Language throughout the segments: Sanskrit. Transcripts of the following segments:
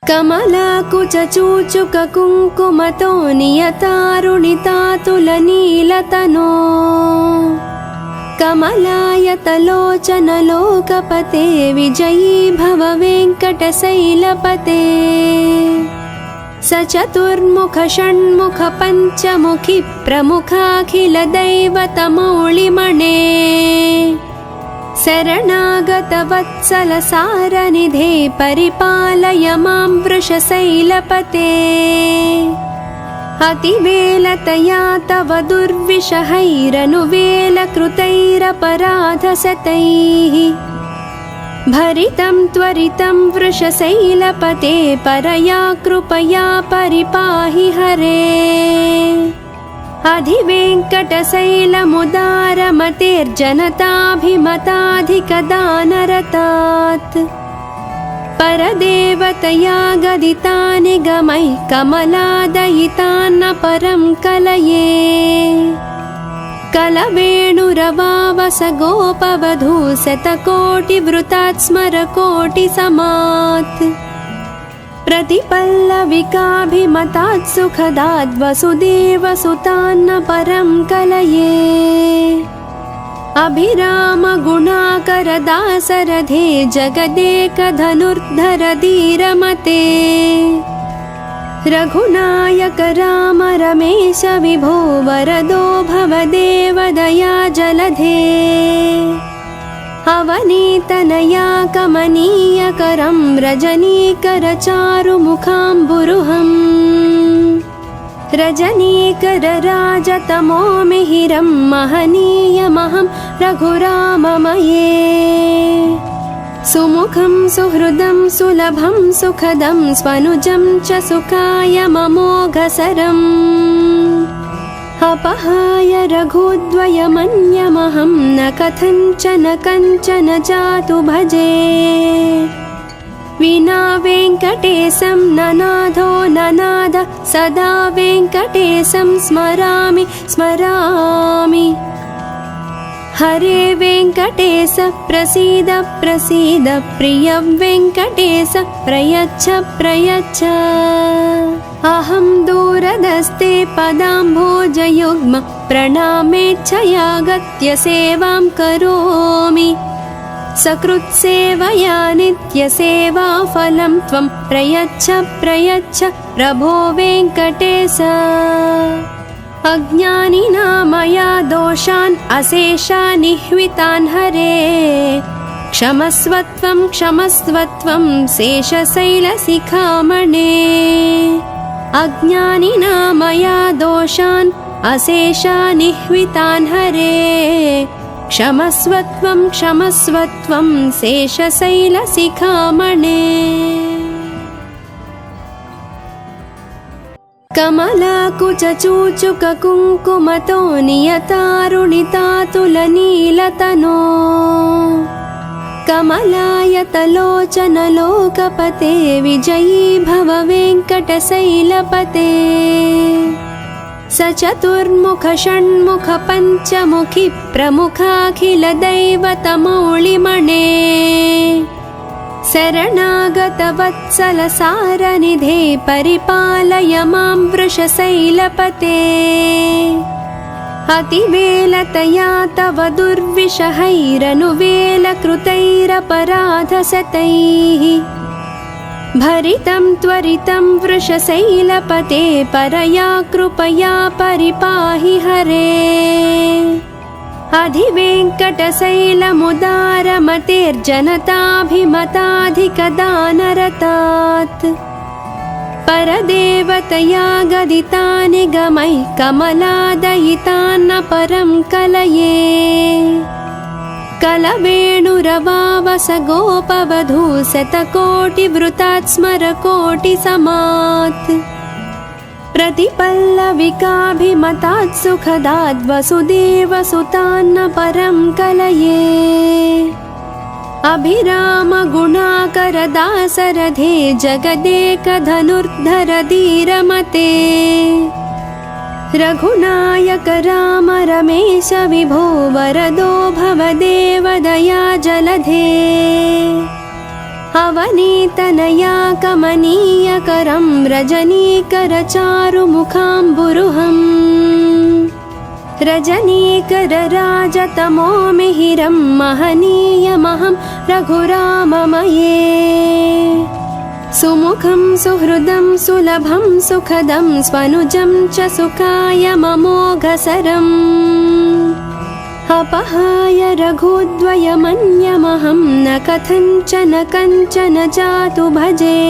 कमलाकुचूचुककुङ्कुमतो नियतारुणितातुलनीलतनो कमलायतलोचनलोकपते विजयी भव वेङ्कटशैलपते सचतुर्मुख षण्मुख पञ्चमुखि प्रमुखाखिलदैवतमौलिमणे शरणागतवत्सल सारनिधे परिपालय मां वृषशैलपते अतिवेलतया तव दुर्विषहैरनुवेलकृतैरपराधशतैः भरितं त्वरितं वृषशैलपते परया कृपया परिपाहि हरे अधिवेङ्कटशैलमुदारमतेर्जनताभिमताधिकदानरतात् परदेवतया गदितानि गमैः कमलादयितान्न परं कलये कलवेणुरवावस गोपवधू शतकोटिवृतात् स्मरकोटिसमात् प्रतिपल्लविकाभिमतात् सुखदात् वसुदेवसुतान्न परं कलये अभिरामगुणाकरदासरथे जगदेकधनुर्धर धीरमते रघुनायक राम रमेश विभो वरदो भवदेवदया जलधे अवनीतनया कमनीयकरं रजनीकरचारुमुखाम्बुरुहम् रजनीकरराजतमो मिहिरं महनीयमहं रघुराममये सुमुखं सुहृदं सुलभं सुखदं स्वनुजं च सुखाय ममोघसरम् अपहाय रघुद्वयमन्यमहं न कथञ्चन कञ्चन जातु भजे विना वेङ्कटेशं ननाथो ननाद सदा वेङ्कटेशं स्मरामि स्मरामि हरे वेङ्कटेश प्रसीद प्रसीद प्रिय वेङ्कटेश प्रयच्छ प्रयच्छ अहं दूरदस्ते पदाम्भोजयुग्म प्रणामेच्छयागत्य सेवां करोमि सकृत्सेवया नित्यसेवाफलं त्वं प्रयच्छ प्रयच्छ प्रभो वेङ्कटेश अज्ञानिना मया दोषान् अशेषान् निह्वितान् हरे क्षमस्वत्वं क्षमस्वत्वं शेषशैलशिखामणे अज्ञानिना मया दोषान् अशेषान् निह्वितान् हरे क्षमस्वत्वं क्षमस्वत्वं शेषशैलशिखामणे कमलाकुचूचुककुङ्कुमतो नियतारुणितातुलनीलतनो कमलायतलोचनलोकपते विजयी भव वेङ्कटशैलपते सचतुर्मुख षण्मुख पञ्चमुखि प्रमुखाखिलदैवतमौलिमणे शरणागतवत्सल सारनिधे परिपालय मां वृषशैलपते अतिवेलतया तव दुर्विषहैरनुवेलकृतैरपराधशतैः भरितं त्वरितं वृषशैलपते परया कृपया परिपाहि हरे अधिवेङ्कटशैलमुदारमतेर्जनताभिमताधिकदानरतात् परदेवतया गदितानि गमैः कमलादयितान्न परं कलये कलवेणुरवावस गोपवधू शतकोटिवृतात् स्मरकोटिसमात् प्रतिपल्लविकाभिमतात् सुखदात् वसुदेवसुतान्न परं कलये अभिरामगुणाकरदासरथे जगदेकधनुर्धर धीरमते रघुनायक राम रमेश विभो वरदो भवदेवदया जलधे अवनीतनया कमनीयकरं रजनीकरचारुमुखाम्बुरुहम् रजनीकरराजतमो मिहिरं महनीयमहं रघुराममये सुमुखं सुहृदं सुलभं सुखदं स्वनुजं च सुखायममोघसरम् अपहाय रघुद्वयमन्यमहं न कथञ्चन कञ्चन जातु भजे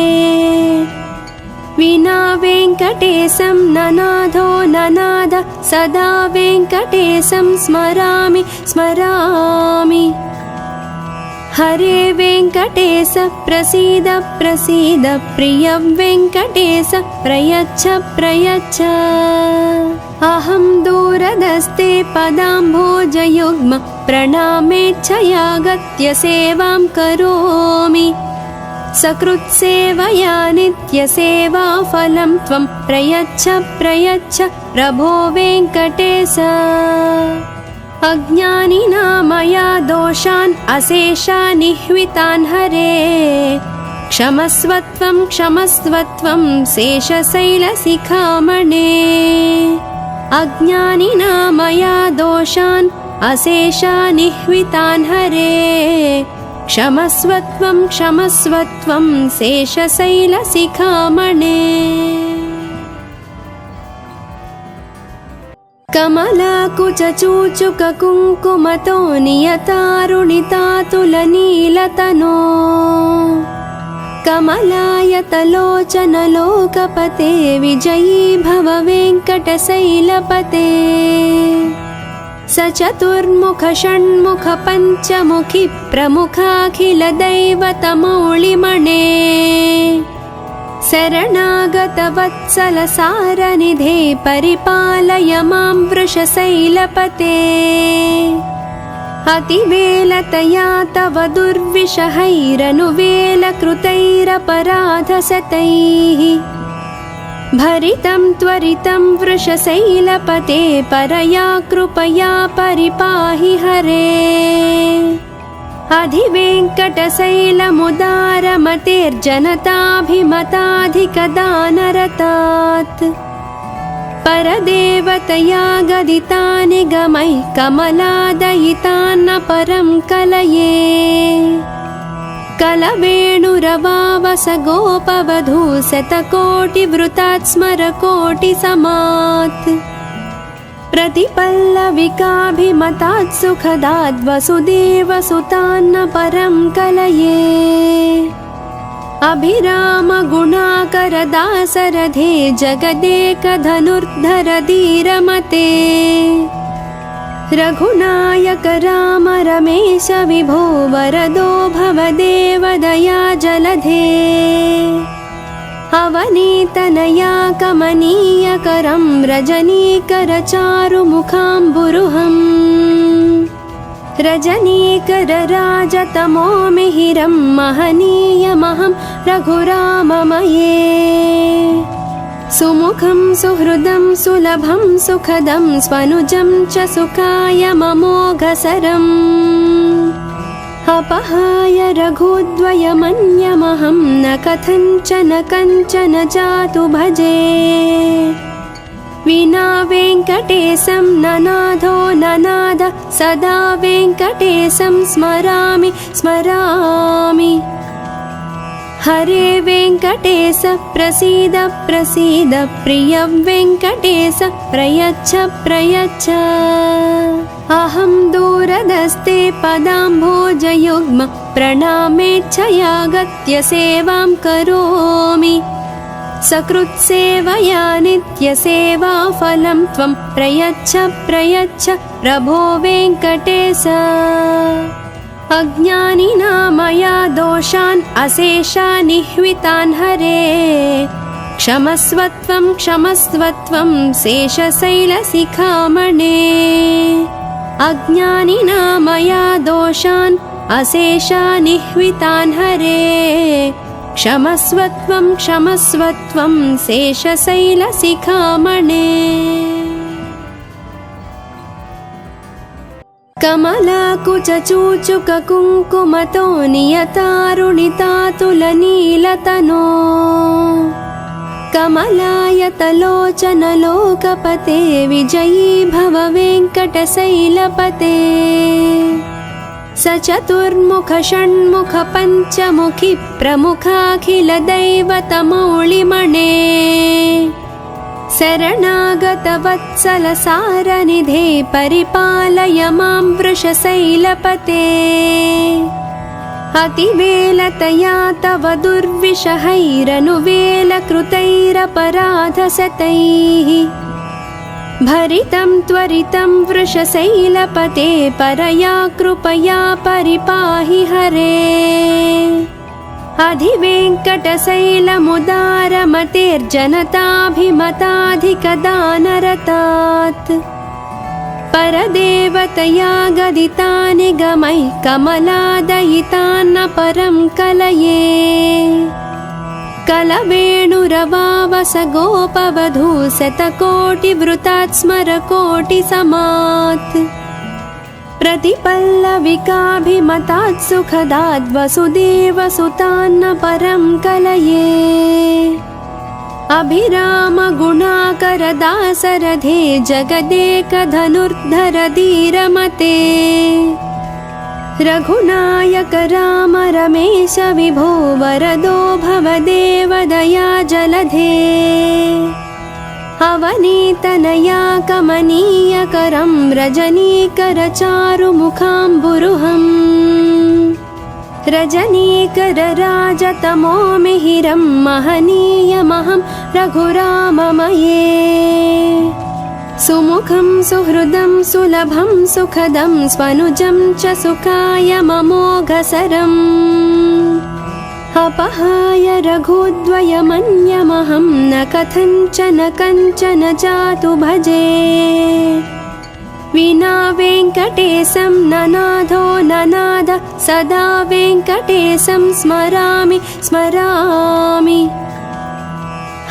विना वेङ्कटेशं ननाथो ननाद सदा वेङ्कटेशं स्मरामि स्मरामि हरे वेङ्कटेश प्रसीद प्रसीद प्रिय वेङ्कटेश प्रयच्छ प्रयच्छ अहं दूरदस्ते पदाम्भोजयुग्म प्रणामेच्छयागत्य सेवां करोमि सकृत्सेवया नित्यसेवाफलं त्वं प्रयच्छ प्रयच्छ प्रभो वेङ्कटेश अज्ञानिना मया दोषान् अशेषान् निह्वितान् हरे क्षमस्वत्वं क्षमस्वत्वं शेषशैलशिखामणे अज्ञानिना मया दोषान् अशेषान् निह्वितान् हरे क्षमस्वत्वं क्षमस्वत्वं शेषशैलशिखामणे कमलाकुचूचुककुङ्कुमतो नियतारुणितातुलनीलतनो कमलायतलोचनलोकपते विजयी भव वेङ्कटशैलपते सचतुर्मुख षण्मुख पञ्चमुखि प्रमुखाखिलदैवतमौलिमणे शरणागतवत्सलसारनिधे परिपालय मां वृषशैलपते अतिवेलतया तव दुर्विषहैरनुवेलकृतैरपराधशतैः भरितं त्वरितं वृषशैलपते परया कृपया परिपाहि हरे अधिवेङ्कटशैलमुदारमतेर्जनताभिमताधिकदानरतात् परदेवतया गदितानि गमैः कमलादयितान्न परं कलये कलवेणुरवावस गोपवधू शतकोटिवृतात् स्मरकोटिसमात् प्रतिपल्लविकाभिमतात् सुखदाद् वसुदेवसुतान्न परं कलये अभिराम गुणाकर दासरथे जगदेकधनुर्धर धीरमते रघुनायक राम रमेश विभो वरदो भवदेव दया जलधे अवनीतनया कमनीयकरं रजनीकरचारुमुखाम्बुरुहम् रजनीकरराजतमो मिहिरं महनीयमहं रघुराममये सुमुखं सुहृदं सुलभं सुखदं स्वनुजं च सुखायममोघसरम् अपहाय रघुद्वयमन्यमहं न कथञ्चन कञ्चन जातु भजे विना वेङ्कटेशं ननाथो ननाद सदा वेङ्कटेशं स्मरामि स्मरामि हरे वेङ्कटेश प्रसीद प्रसीद प्रिय वेङ्कटेश प्रयच्छ प्रयच्छ अहं दूरदस्ते पदाम्भोजयुग्म प्रणामेच्छयागत्य सेवां करोमि सकृत्सेवया नित्यसेवाफलं त्वं प्रयच्छ प्रयच्छ प्रभो वेङ्कटेश अज्ञानिना मया दोषान् अशेषान् निह्वितान् हरे क्षमस्वत्वं क्षमस्वत्वं शेषशैलशिखामणे अज्ञानिना मया दोषान् अशेषान् निह्वितान् हरे क्षमस्वत्वं क्षमस्वत्वं शेषशैलशिखामणे। कमलाकुचूचुककुङ्कुमतो नियतारुणितातुलनीलतनो कमलायतलोचनलोकपते विजयी भव वेङ्कटशैलपते सचतुर्मुख षण्मुख पञ्चमुखि प्रमुखाखिलदैवतमौलिमणे शरणागतवत्सलसारनिधे परिपालय मां वृषशैलपते अतिवेलतया तव दुर्विषहैरनुवेलकृतैरपराधशतैः भरितं त्वरितं वृषशैलपते परया कृपया परिपाहि हरे अधिवेङ्कटशैलमुदारमतेर्जनताभिमताधिकदानरतात् परदेवतया गदितानि गमैः कमलादयितान्न परं कलये कलवेणुरवावस गोपवधू शतकोटिवृतात् स्मरकोटिसमात् प्रतिपल्लविकाभिमतात् सुखदाद् वसुदेवसुतान्न परं कलये अभिराम गुणाकर दासरथे जगदेकधनुर्धर धीरमते रघुनायक राम रमेश विभो वरदो भवदेव दया जलधे अवनीतनया कमनीयकरं रजनीकर चारुमुखाम्बुरुहम् रजनीकर राजतमो मिहिरं महनीयमहं रघुराममये सुमुखं सुहृदं सुलभं सुखदं स्वनुजं च सुखाय ममोघसरम् अपहाय रघुद्वयमन्यमहं न कथञ्चन कञ्चन जातु भजे विना वेङ्कटेशं ननाथो ननाद सदा वेङ्कटेशं स्मरामि स्मरामि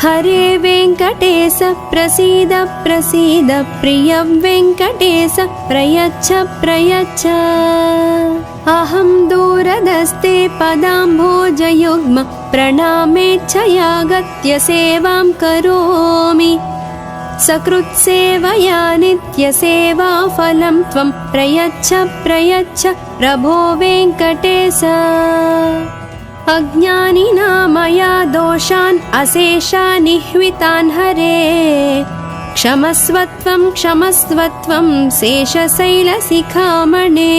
हरे वेङ्कटेश प्रसीद प्रसीद प्रिय वेङ्कटेश प्रयच्छ प्रयच्छ अहं दूरदस्ते पदाम्भोजयुग्म प्रणामेच्छयागत्य सेवां करोमि सकृत्सेवया नित्यसेवाफलं त्वं प्रयच्छ प्रयच्छ प्रभो वेङ्कटेश अज्ञानिना मया दोषान् अशेषानिह्वितान् हरे क्षमस्वत्वं क्षमस्वत्वं शेषशैलशिखामणे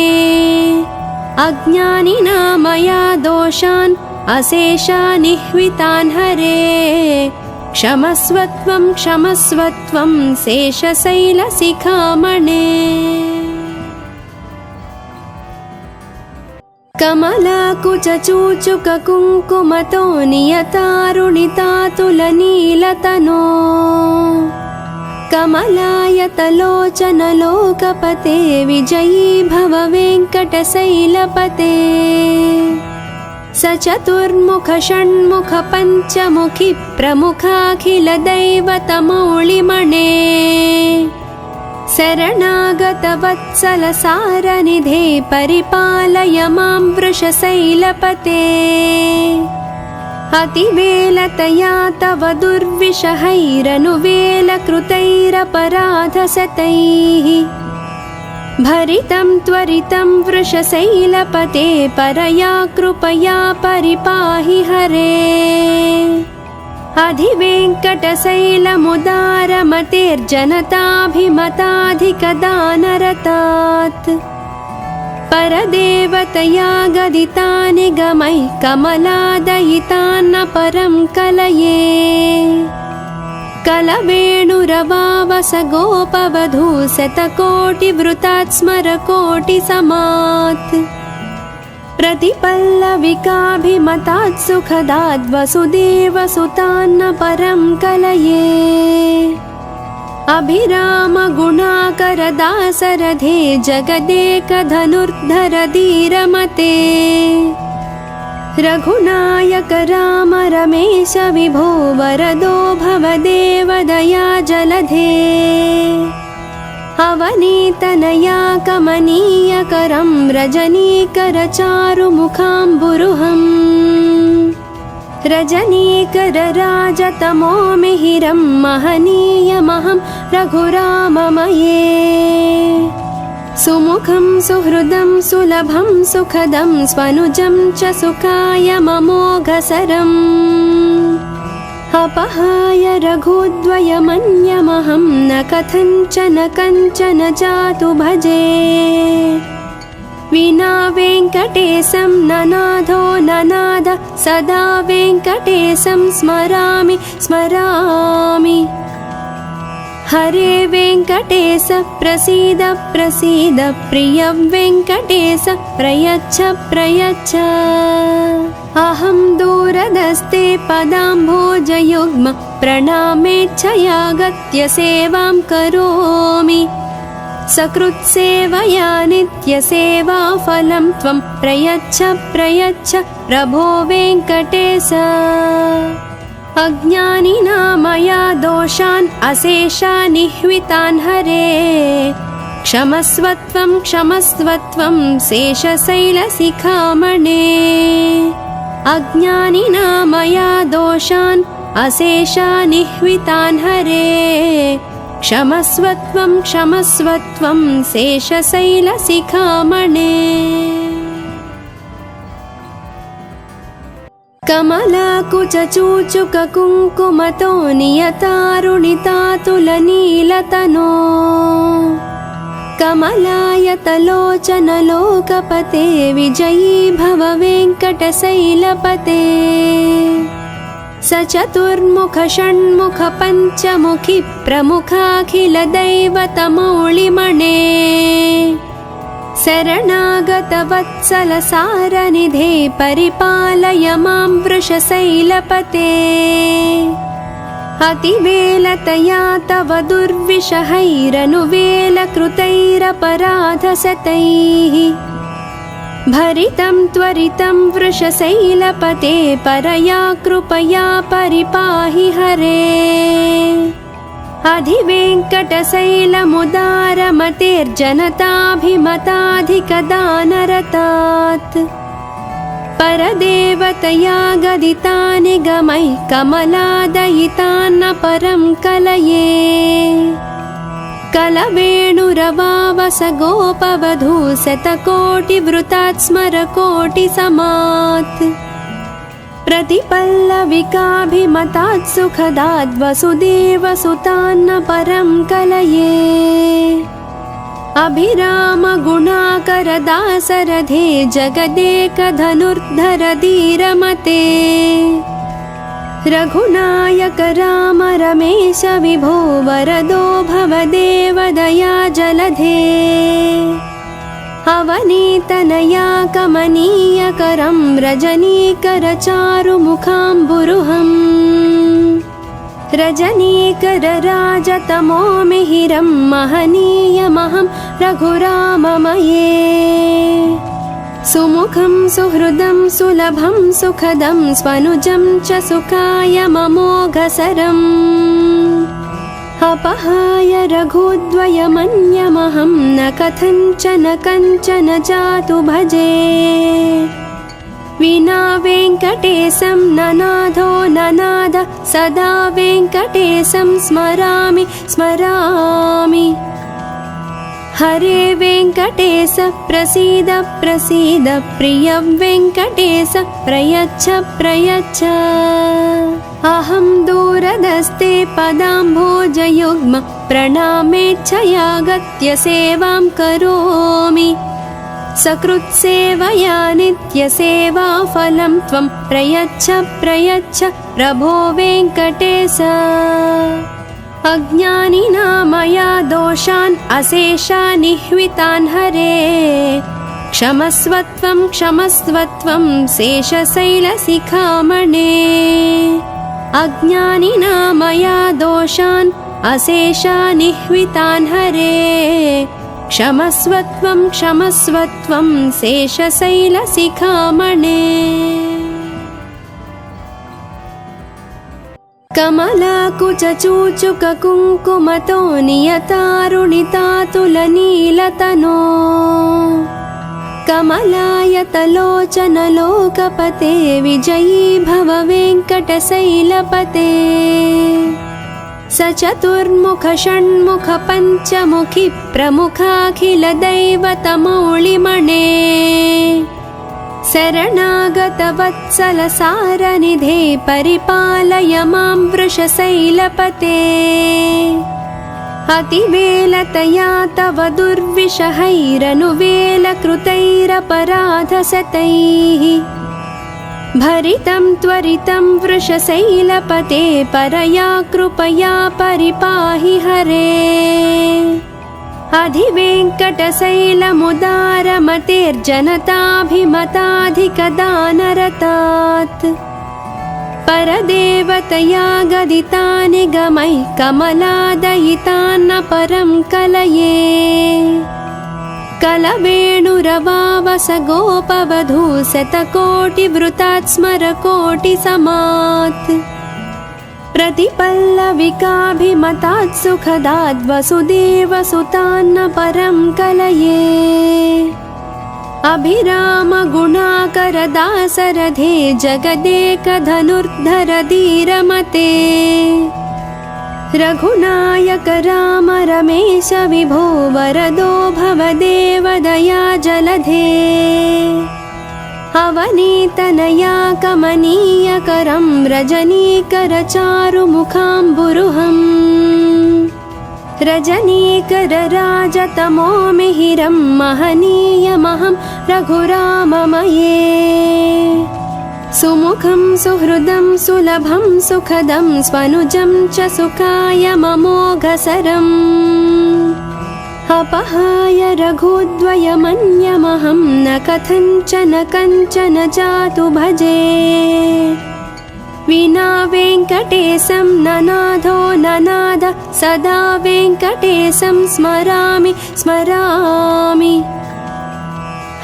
अज्ञानिना मया दोषान् अशेषानिह्वितान् हरे क्षमस्वत्वं क्षमस्वत्वं शेषशैलशिखामणे कमलाकुचूचुककुङ्कुमतो नियतारुणितातुलनीलतनो कमलायतलोचनलोकपते विजयी भव वेङ्कटशैलपते सचतुर्मुख षण्मुख पञ्चमुखि प्रमुखाखिलदैवतमौलिमणे शरणागतवत्सलसारनिधे परिपालय मां वृषशैलपते अतिवेलतया तव दुर्विषहैरनुवेलकृतैरपराधशतैः भरितं त्वरितं वृषशैलपते परया कृपया परिपाहि हरे अधिवेङ्कटशैलमुदारमतेर्जनताभिमताधिकदानरतात् परदेवतया गदितानि गमैः कमलादयितान्न परं कलये कलवेणुरवावस गोपवधू शतकोटिवृतात् स्मरकोटिसमात् प्रतिपल्लविकाभिमतात् सुखदाद् वसुदेवसुतान्न परं कलये अभिराम गुणाकर दासरथे जगदेकधनुर्धर धीरमते रघुनायक राम रमेश विभो वरदो भवदेव दया जलधे अवनीतनया कमनीयकरं रजनीकरचारुमुखाम्बुरुहम् रजनीकरराजतमो मिहिरं महनीयमहं रघुराममये सुमुखं सुहृदं सुलभं सुखदं स्वनुजं च सुखायममोघसरम् अपहाय रघुद्वयमन्यमहं न कथञ्चन कञ्चन जातु भजे विना वेङ्कटेशं ननाथो ननाद सदा वेङ्कटेशं स्मरामि स्मरामि हरे वेङ्कटेश प्रसीद प्रसीद प्रिय वेङ्कटेश प्रयच्छ प्रयच्छ अहं दूरदस्ते पदाम्भोजयुग्म प्रणामेच्छयागत्य सेवां करोमि सकृत्सेवया नित्यसेवाफलं त्वं प्रयच्छ प्रयच्छ प्रभो वेङ्कटेश अज्ञानिना मया दोषान् अशेषानिह्वितान् हरे क्षमस्वत्वं क्षमस्वत्वं शेषशैलशिखामणे अज्ञानिना मया दोषान् अशेषानिह्वितान् हरे क्षमस्वत्वं क्षमस्वत्वं शेषशैलशिखामणे कमलाकुचूचुककुङ्कुमतो नियतारुणितातुलनीलतनो कमलायतलोचनलोकपते विजयी भव वेङ्कटशैलपते सचतुर्मुख षण्मुख पञ्चमुखि प्रमुखाखिलदैवतमौलिमणे शरणागतवत्सलसारनिधे परिपालय मां वृषशैलपते अतिवेलतया तव दुर्विषहैरनुवेलकृतैरपराधशतैः भरितं त्वरितं वृषशैलपते परया कृपया परिपाहि हरे अधिवेङ्कटशैलमुदारमतेर्जनताभिमताधिकदानरतात् परदेवतया गदितानि गमैः कमलादयितान्न परं कलये कलवेणुरवावस गोपवधू शतकोटिवृतात् स्मरकोटिसमात् प्रतिपल्लविकाभिमतात् सुखदात् वसुदेवसुतान्न परं कलये अभिरामगुणाकरदासरथे जगदेकधनुर्धर धीरमते रघुनायक राम रमेश विभो वरदो भवदेव दया जलधे अवनीतनया कमनीयकरं रजनीकरचारुमुखाम्बुरुहम् रजनीकरराजतमो मिहिरं महनीयमहं रघुराममये सुमुखं सुहृदं सुलभं सुखदं स्वनुजं च सुखायममोघसरम् अपहाय रघुद्वयमन्यमहं न कथञ्चन कञ्चन जातु भजे विना वेङ्कटेशं ननाथो ननाद सदा वेङ्कटेशं स्मरामि स्मरामि हरे वेङ्कटेश प्रसीद प्रसीद प्रिय वेङ्कटेश प्रयच्छ प्रयच्छ अहं दूरदस्ते पदाम्भोजयुग्म प्रणामेच्छयागत्य सेवां करोमि सकृत्सेवया नित्यसेवाफलं त्वं प्रयच्छ प्रयच्छ प्रभो वेङ्कटेश अज्ञानिना मया दोषान् अशेषानिह्वितान् हरे क्षमस्वत्वं क्षमस्वत्वं शेषशैलशिखामणे अज्ञानिना मया दोषान् अशेषानिह्वितान् हरे क्षमस्वत्वं क्षमस्वत्वं शेषशैलशिखामणे। कमलाकुचूचुककुङ्कुमतो नियतारुणितातुलनीलतनो कमलायतलोचनलोकपते विजयी भव वेङ्कटशैलपते स चतुर्मुख षण्मुख पञ्चमुखि प्रमुखाखिलदैवतमौलिमणे शरणागतवत्सल सारनिधे परिपालय मां वृषशैलपते अतिवेलतया तव दुर्विषहैरनुवेलकृतैरपराधशतैः भरितं त्वरितं वृषशैलपते परया कृपया परिपाहि हरे अधिवेङ्कटशैलमुदारमतेर्जनताभिमताधिकदानरतात् परदेवतया गदितानि गमैः कमलादयितान्न परं कलये कलवेणुरवावस गोपवधू शतकोटिवृतात् स्मरकोटिसमात् प्रतिपल्लविकाभिमतात् सुखदात् वसुदेवसुतान्न परं कलये अभिरामगुणाकरदासरथे जगदेकधनुर्धर धीरमते रघुनायक राम रमेश विभो वरदो भवदेव दया जलधे अवनीतनया कमनीयकरं रजनीकरचारुमुखाम्बुरुहम् रजनीकरराजतमो मिहिरं महनीयमहं रघुराममये सुमुखं सुहृदं सुलभं सुखदं स्वनुजं च सुखायममोघसरम् अपहाय रघुद्वयमन्यमहं न कथञ्चन कञ्चन जातु भजे विना वेङ्कटेशं ननाथो ननाद सदा वेङ्कटेशं स्मरामि स्मरामि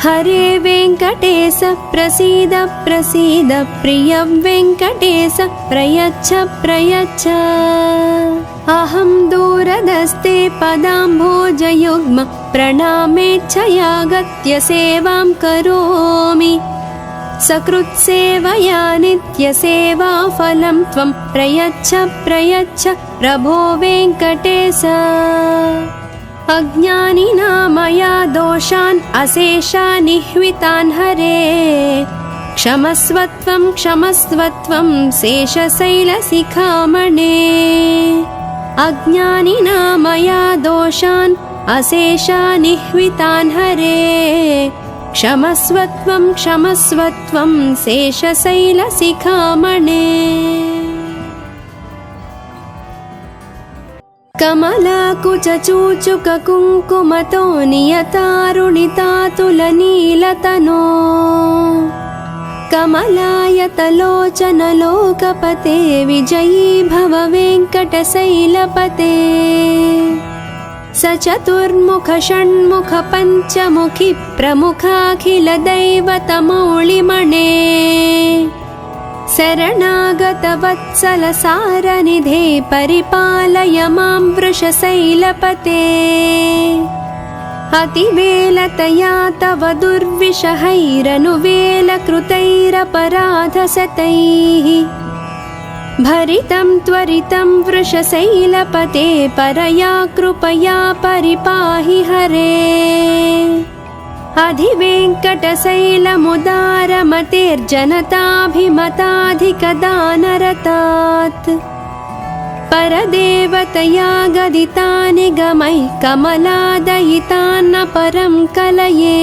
हरे वेङ्कटेश प्रसीद प्रसीद प्रिय वेङ्कटेश प्रयच्छ प्रयच्छ अहं दूरदस्ते पदाम्भोजयुग्म प्रणामेच्छयागत्य सेवां करोमि सकृत्सेवया नित्यसेवाफलं त्वं प्रयच्छ प्रयच्छ प्रभो वेङ्कटेश अज्ञानिना मया दोषान् अशेषान् निह्वितान् हरे क्षमस्वत्वं क्षमस्वत्वं शेषशैलशिखामणे अज्ञानिना मया दोषान् अशेषान् निह्वितान् हरे क्षमस्वत्वं क्षमस्वत्वं शेषशैलशिखामणे कमलाकुचूचुककुङ्कुमतो नियतारुणितातुलनीलतनो कमलायतलोचनलोकपते विजयी भव वेङ्कटशैलपते स चतुर्मुख षण्मुख पञ्चमुखि प्रमुखाखिलदैवतमौलिमणे शरणागतवत्सल सारनिधे परिपालय मां वृषशैलपते अतिवेलतया तव दुर्विषहैरनुवेलकृतैरपराधशतैः भरितं त्वरितं वृषशैलपते परया कृपया परिपाहि हरे अधिवेङ्कटशैलमुदारमतेर्जनताभिमताधिकदानरतात् परदेवतया गदितानि गमैः कमलादयितान्न परं कलये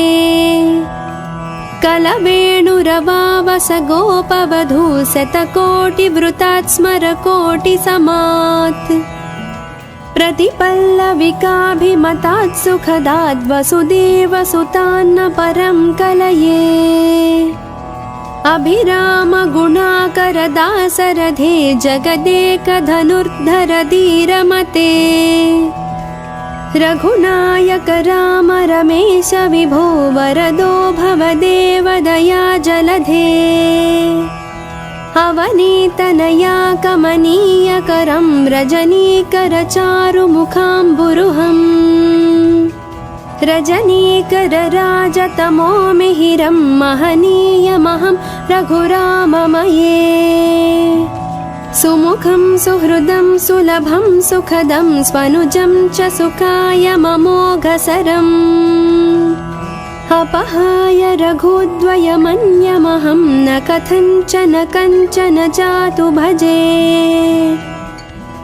कलवेणुरवावस गोपवधू शतकोटिवृतात् स्मरकोटिसमात् प्रतिपल्लविकाभिमतात् सुखदात् वसुदेवसुतान्न परं कलये अभिरामगुणाकरदासरथे जगदेकधनुर्धर धीरमते रघुनायक राम रमेश विभो वरदो भवदेव दया जलधे अवनीतनया कमनीयकरं रजनीकरचारुमुखाम्बुरुहम् रजनीकरराजतमो मिहिरं महनीयमहं रघुराममये सुमुखं सुहृदं सुलभं सुखदं स्वनुजं च सुखायममोघसरम् अपहाय रघुद्वयमन्यमहं न कथञ्चन कञ्चन जातु भजे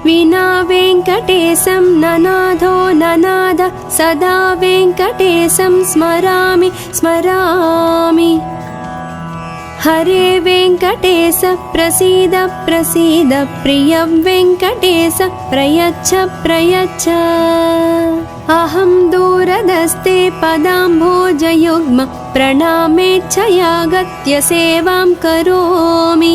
विना वेङ्कटेशं ननाथो ननाद सदा वेङ्कटेशं स्मरामि स्मरामि हरे वेङ्कटेश प्रसीद प्रसीद प्रिय वेङ्कटेश प्रयच्छ प्रयच्छ अहं दूरदस्ते पदाम्भोजयुग्म प्रणामेच्छयागत्य सेवां करोमि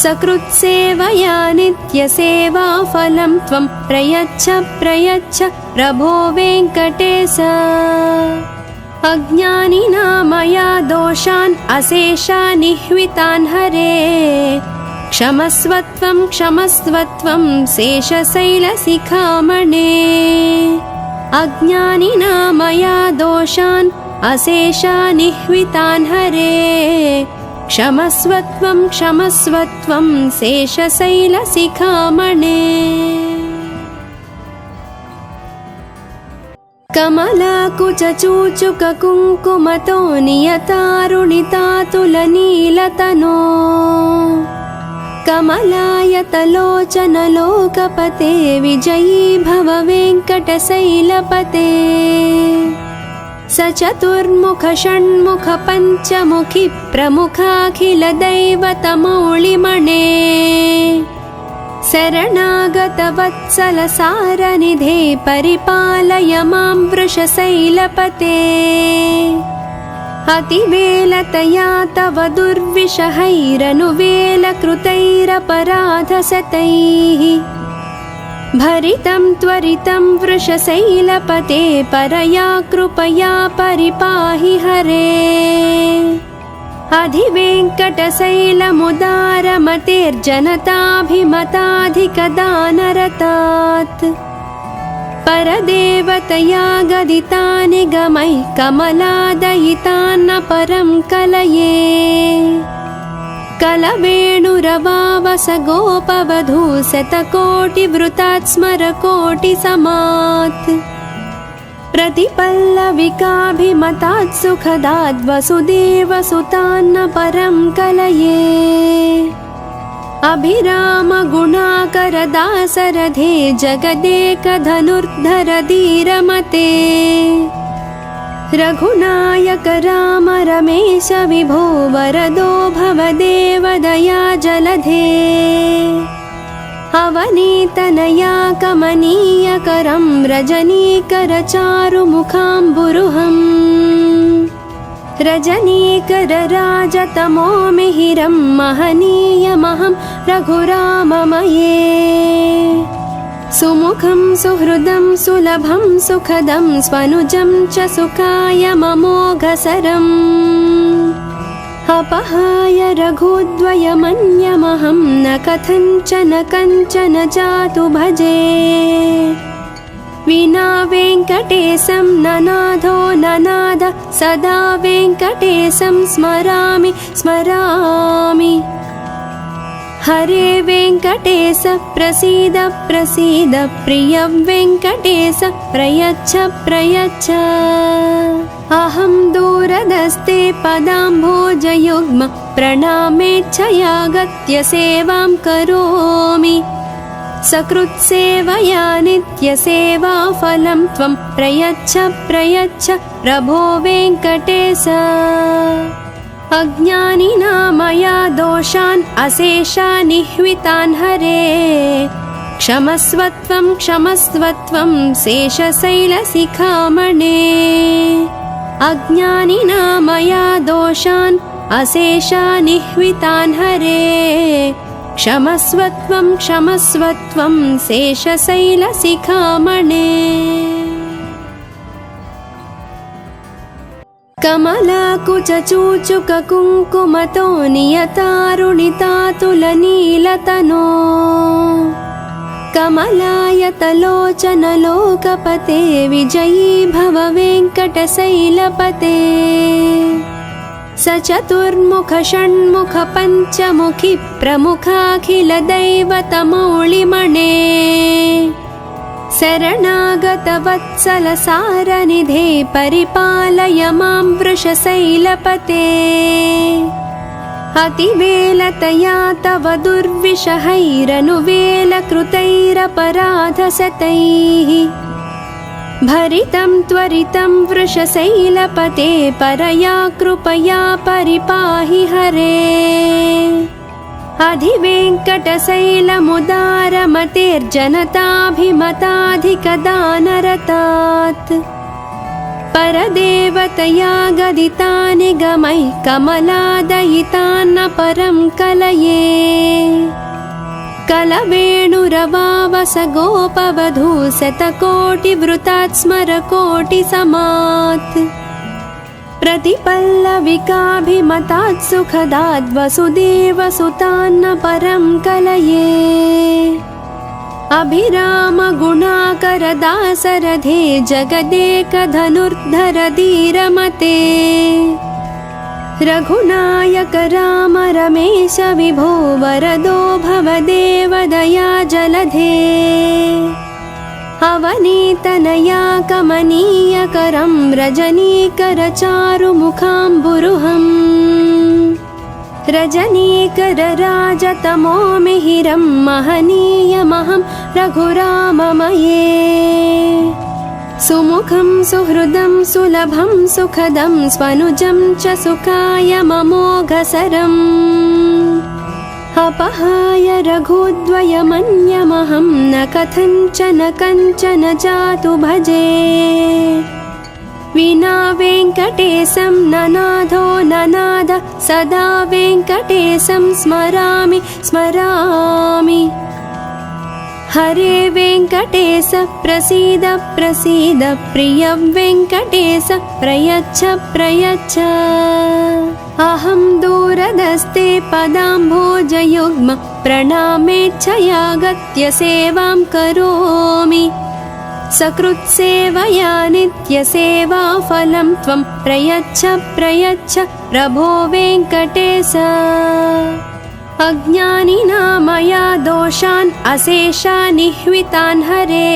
सकृत्सेवया नित्यसेवाफलं त्वं प्रयच्छ प्रयच्छ प्रभो वेङ्कटेश अज्ञानिना मया दोषान् अशेषानिह्वितान् हरे क्षमस्वत्वं क्षमस्वत्वं शेषशैलशिखामणे अज्ञानिना मया दोषान् अशेषानिह्वितान् हरे क्षमस्वत्वं क्षमस्वत्वं शेषशैलशिखामणे कमलाकुचूचुककुङ्कुमतो नियतारुणितातुलनीलतनो कमलायतलोचनलोकपते विजयी भव वेङ्कटशैलपते सचतुर्मुख षण्मुख पञ्चमुखि प्रमुखाखिलदैवतमौलिमणे शरणागतवत्सलसारनिधे परिपालय मां वृषशैलपते अतिवेलतया तव दुर्विषहैरनुवेलकृतैरपराधशतैः भरितं त्वरितं वृषशैलपते परया कृपया परिपाहि हरे अधिवेङ्कटशैलमुदारमतेर्जनताभिमताधिकदानरतात् परदेवतया गदितानि गमैः कमलादयितान्न परं कलये कलवेणुरवावस गोपवधू शतकोटिवृतात् स्मरकोटिसमात् प्रतिपल्लविकाभिमतात् सुखदाद् वसुदेवसुतान्न परं कलये अभिराम गुणाकर दासरथे जगदेकधनुर्धर धीरमते रघुनायक राम रमेश विभो वरदो भवदेव दया जलधे अवनीतनया कमनीयकरं रजनीकरचारुमुखाम्बुरुहम् रजनीकरराजतमो मिहिरं महनीयमहं रघुराममये सुमुखं सुहृदं सुलभं सुखदं स्वनुजं च सुखायममोघसरम् अपहाय रघुद्वयमन्यमहं न कथञ्चन कञ्चन जातु भजे विना वेङ्कटेशं ननाथो ननाद सदा वेङ्कटेशं स्मरामि स्मरामि हरे वेङ्कटेश प्रसीद प्रसीद प्रिय वेङ्कटेश प्रयच्छ प्रयच्छ अहं दूरदस्ते पदाम्भोजयुग्म प्रणामेच्छयागत्य सेवां करोमि सकृत्सेवया नित्यसेवाफलं त्वं प्रयच्छ प्रयच्छ प्रभो वेङ्कटेश अज्ञानिना मया दोषान् अशेषानिह्वितान् हरे क्षमस्वत्वं क्षमस्वत्वं शेषशैलशिखामणे अज्ञानिना मया दोषान् अशेषानिह्वितान् हरे क्षमस्वत्वं क्षमस्वत्वं शेषशैलशिखामणे कमलाकुचूचुककुङ्कुमतो नियतारुणितातुलनीलतनो कमलायतलोचनलोकपते विजयी भव वेङ्कटशैलपते सचतुर्मुख षण्मुख पञ्चमुखि प्रमुखाखिलदैवतमौलिमणे शरणागतवत्सलसारनिधे परिपालय मां वृषशैलपते अतिवेलतया तव दुर्विषहैरनुवेलकृतैरपराधशतैः भरितं त्वरितं वृषशैलपते परया कृपया परिपाहि हरे अधिवेङ्कटशैलमुदारमतेर्जनताभिमताधिकदानरतात् परदेवतया गदितानि गमैः कमलादयितान्न परं कलये कलवेणुरवावस गोपवधू शतकोटिवृतात् स्मरकोटिसमात् प्रतिपल्लविकाभिमतात् सुखदात् वसुदेवसुतान्न परं कलये अभिरामगुणाकरदासरथे जगदेकधनुर्धर धीरमते रघुनायक राम रमेश विभो वरदो भवदेव दया जलधे अवनीतनया कमनीयकरं रजनीकरचारुमुखाम्बुरुहम् रजनीकरराजतमो मिहिरं महनीयमहं रघुराममये सुमुखं सुहृदं सुलभं सुखदं स्वनुजं च सुखाय ममोघसरम् अपहाय रघुद्वयमन्यमहं न कथञ्चन कञ्चन जातु भजे विना वेङ्कटेशं ननाथो ननाद सदा वेङ्कटेशं स्मरामि स्मरामि हरे वेङ्कटेश प्रसीद प्रसीद प्रिय वेङ्कटेश प्रयच्छ प्रयच्छ अहं दूरदस्ते पदाम्भोजयुग्म प्रणामेच्छयागत्य सेवां करोमि सकृत्सेवया नित्यसेवाफलं त्वं प्रयच्छ प्रयच्छ प्रभो वेङ्कटेश अज्ञानिना मया दोषान् अशेषानिह्वितान् हरे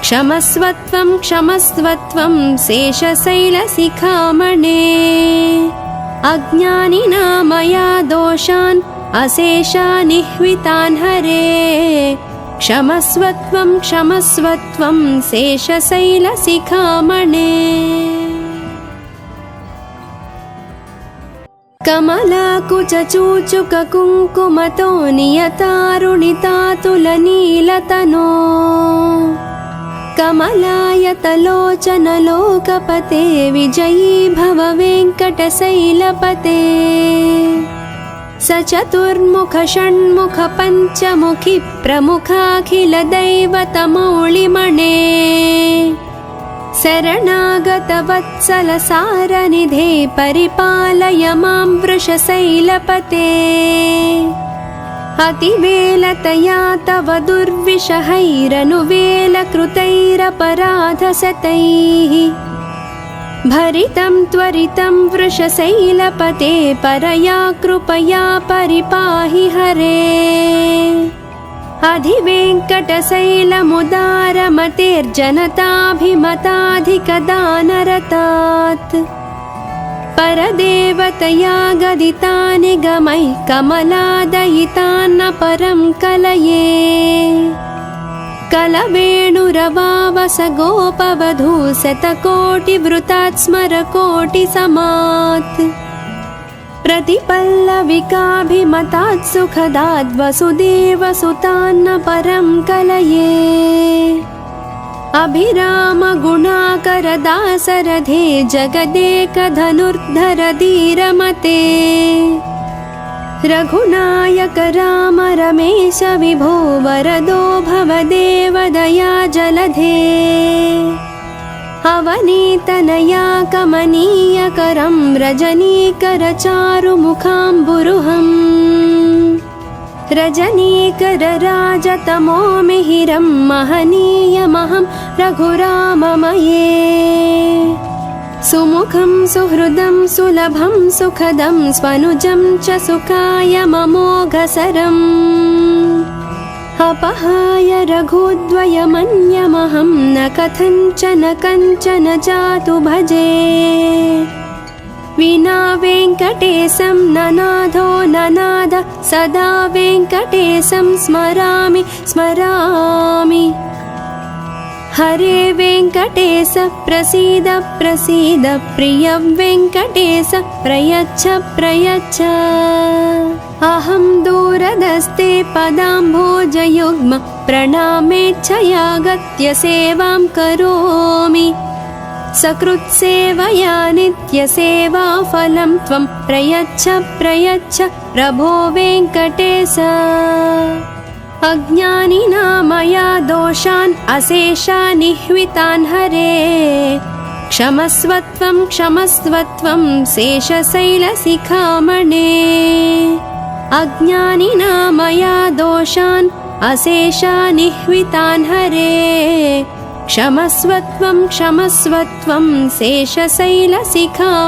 क्षमस्वत्वं क्षमस्वत्वं शेषशैलशिखामणे अज्ञानिना मया दोषान् अशेषानिह्वितान् हरे क्षमस्वत्वं क्षमस्वत्वं शेषशैलशिखामणे कमलाकुचूचुककुङ्कुमतो नियतारुणितातुलनीलतनो कमलायतलोचनलोकपते विजयी भव वेङ्कटशैलपते सचतुर्मुख षण्मुख पञ्चमुखि प्रमुखाखिलदैवतमौलिमणे शरणागतवत्सलसारनिधे परिपालय मां वृषशैलपते अतिवेलतया तव दुर्विषहैरनुवेलकृतैरपराधशतैः भरितं त्वरितं वृषशैलपते परया कृपया परिपाहि हरे अधिवेङ्कटशैलमुदारमतेर्जनताभिमताधिकदानरतात् परदेवतया गदितानि गमैः कमलादयितान्न परं कलये कलवेणुरवावस गोपवधू शतकोटिवृतात् स्मरकोटिसमात् प्रतिपल्लविकाभिमतात् सुखदात् वसुदेवसुतान्न परं कलये अभिरामगुणाकरदासरथे जगदेकधनुर्धर धीरमते रघुनायक राम रमेश विभो वरदो भवदेव दया जलधे अवनीतनया कमनीयकरं रजनीकरचारुमुखाम्बुरुहम् रजनीकरराजतमो मिहिरं महनीयमहं रघुराममये सुमुखं सुहृदं सुलभं सुखदं स्वनुजं च सुखायममोघसरम् अपहाय रघुद्वयमन्यमहं न कथञ्चन कञ्चन जातु भजे विना वेङ्कटेशं ननाथो ननाद सदा वेङ्कटेशं स्मरामि स्मरामि हरे वेङ्कटेश प्रसीद प्रसीद प्रिय वेङ्कटेश प्रयच्छ प्रयच्छ अहं दूरदस्ते पदाम्भोजयुग्म प्रणामेच्छयागत्य सेवां करोमि सकृत्सेवया नित्यसेवाफलं त्वं प्रयच्छ प्रयच्छ प्रभो वेङ्कटेश अज्ञानिना मया दोषान् अशेषान् निह्वितान् हरे क्षमस्वत्वं क्षमस्वत्वं शेषशैलशिखामणे अज्ञानिना मया दोषान् अशेषान् निह्वितान् हरे क्षमस्वत्वं क्षमस्वत्वं शेषशैलशिखामणे।